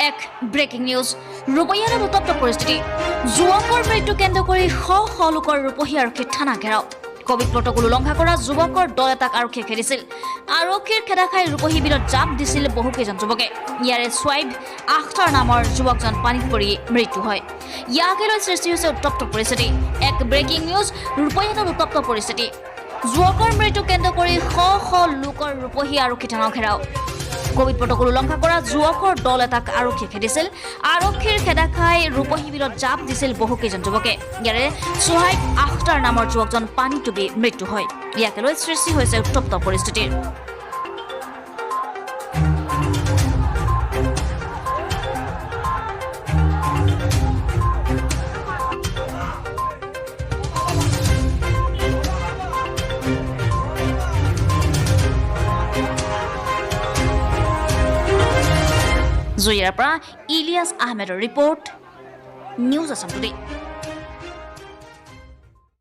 এক breaking news ৰূপহীয়াত উত্তপ্ত পৰিস্থিতি যুৱকৰ মৃত্যু কেন্দ্ৰ কৰি শ শ লোকৰ ৰূপহী আৰক্ষীৰ থানা ঘেৰাও কোভিড প্ৰটকল উলংঘা কৰা যুৱকৰ দল এটাক আৰক্ষীয়ে খেদিছিল আৰক্ষীৰ খেদা খাই ৰূপহী বিলত জাপ দিছিল বহুকেইজন যুৱকে ইয়াৰে সোৱাইব আখতাৰ নামৰ যুৱকজন পানীত পৰি মৃত্যু হয় ইয়াকে লৈ সৃষ্টি হৈছে উত্তপ্ত পৰিস্থিতি এক ব্ৰেকিং নিউজ ৰূপহীয়াত উত্তপ্ত পৰিস্থিতি যুৱকৰ মৃত্যু কেন্দ্ৰ কৰি শ শ লোকৰ ৰূপহী আৰক্ষী থানা ঘেৰাও কোভিড প্ৰটকল উলংঘা কৰা যুৱকৰ দল এটাক আৰক্ষীয়ে খেদিছিল আৰক্ষীৰ খেদা খাই ৰূপহী বিলত জাপ দিছিল বহুকেইজন যুৱকে ইয়াৰে সোহাইব আখতাৰ নামৰ যুৱকজন পানীত ডুবি মৃত্যু হয় ইয়াকে লৈ সৃষ্টি হৈছে উত্তপ্ত পৰিস্থিতিৰ জুইয়াৰ পৰা ইলিয়াছ আহমেদৰ ৰিপৰ্ট নিউজ আসাম টুডে